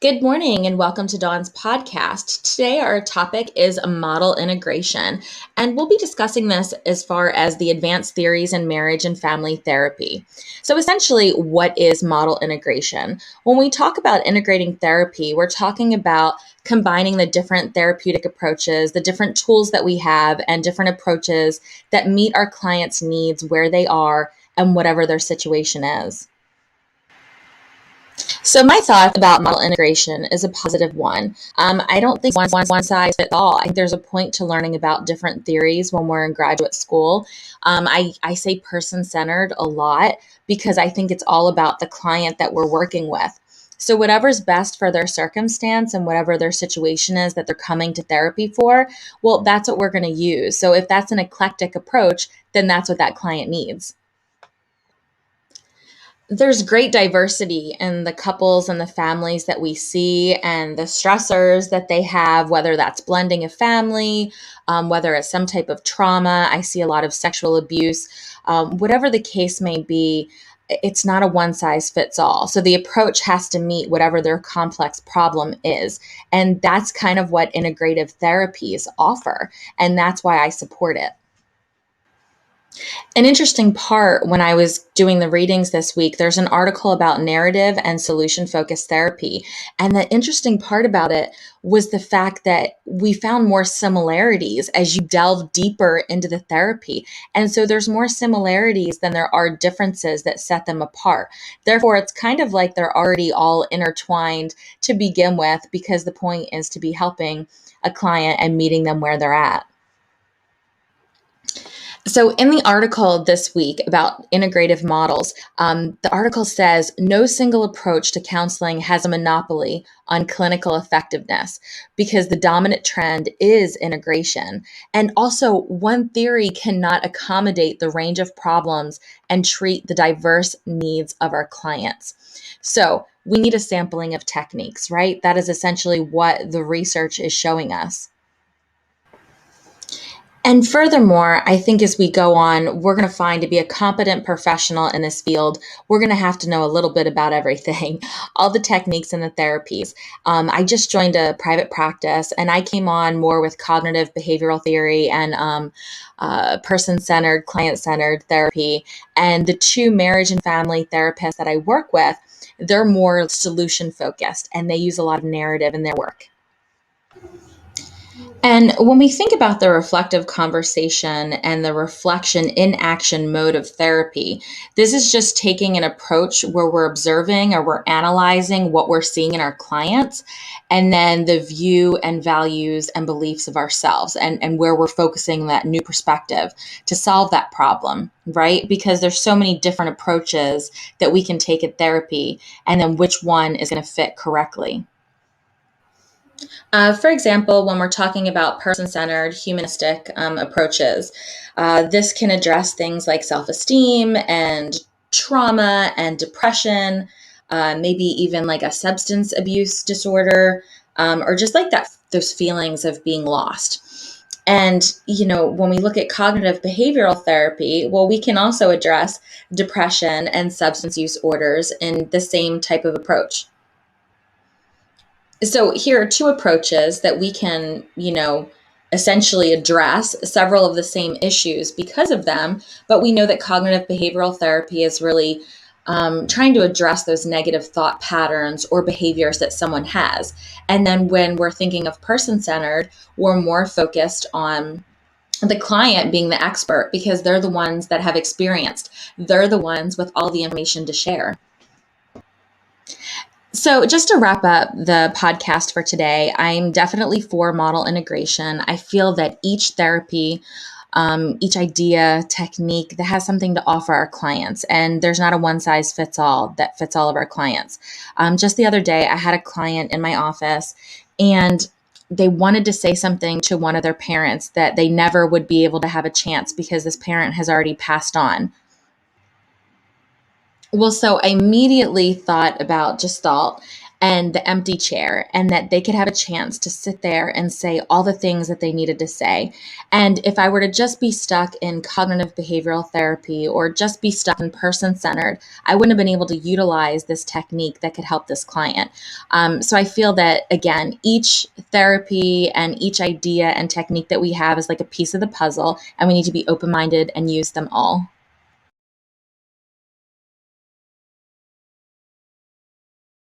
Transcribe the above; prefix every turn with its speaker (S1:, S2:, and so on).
S1: Good morning and welcome to Dawn's podcast. Today, our topic is model integration, and we'll be discussing this as far as the advanced theories in marriage and family therapy. So, essentially, what is model integration? When we talk about integrating therapy, we're talking about combining the different therapeutic approaches, the different tools that we have, and different approaches that meet our clients' needs where they are and whatever their situation is. So my thought about model integration is a positive one. I don't think one size fits all. I think there's a point to learning about different theories when we're in graduate school. I say person-centered a lot because I think it's all about the client that we're working with. So whatever's best for their circumstance and whatever their situation is that they're coming to therapy for, well, that's what we're going to use. So if that's an eclectic approach, then that's what that client needs. There's great diversity in the couples and the families that we see and the stressors that they have, whether that's blending a family, whether it's some type of trauma. I see a lot of sexual abuse. Whatever the case may be, it's not a one size fits all. So the approach has to meet whatever their complex problem is. And that's kind of what integrative therapies offer. And that's why I support it. An interesting part when I was doing the readings this week, there's an article about narrative and solution focused therapy. And the interesting part about it was the fact that we found more similarities as you delve deeper into the therapy. And so there's more similarities than there are differences that set them apart. Therefore, it's kind of like they're already all intertwined to begin with, because the point is to be helping a client and meeting them where they're at. So, in the article this week about integrative models, the article says no single approach to counseling has a monopoly on clinical effectiveness because the dominant trend is integration. And also, one theory cannot accommodate the range of problems and treat the diverse needs of our clients. So, we need a sampling of techniques, right? That is essentially what the research is showing us. And furthermore, I think as we go on, we're going to find to be a competent professional in this field, we're going to have to know a little bit about everything, all the techniques and the therapies. I just joined a private practice and I came on more with cognitive behavioral theory and person-centered, client-centered therapy. And the two marriage and family therapists that I work with, they're more solution focused and they use a lot of narrative in their work. And when we think about the reflective conversation and the reflection in action mode of therapy, this is just taking an approach where we're observing or we're analyzing what we're seeing in our clients, and then the view and values and beliefs of ourselves and where we're focusing that new perspective to solve that problem, right? Because there's so many different approaches that we can take at therapy, and then which one is going to fit correctly. For example, when we're talking about person-centered, humanistic approaches, this can address things like self-esteem and trauma and depression, maybe even like a substance abuse disorder, or just like those feelings of being lost. And, when we look at cognitive behavioral therapy, well, we can also address depression and substance use orders in the same type of approach. So here are two approaches that we can, essentially address several of the same issues because of them. But we know that cognitive behavioral therapy is really trying to address those negative thought patterns or behaviors that someone has. And then when we're thinking of person-centered, we're more focused on the client being the expert because they're the ones that have experienced. They're the ones with all the information to share. So, just to wrap up the podcast for today, I'm definitely for model integration. I feel that each therapy, each idea, technique that has something to offer our clients, and there's not a one size fits all that fits all of our clients. Just the other day, I had a client in my office, and they wanted to say something to one of their parents that they never would be able to have a chance because this parent has already passed on. Well, so I immediately thought about Gestalt, and the empty chair, and that they could have a chance to sit there and say all the things that they needed to say. And if I were to just be stuck in cognitive behavioral therapy or just be stuck in person centered, I wouldn't have been able to utilize this technique that could help this client. So I feel that, again, each therapy and each idea and technique that we have is like a piece of the puzzle, and we need to be open minded and use them all.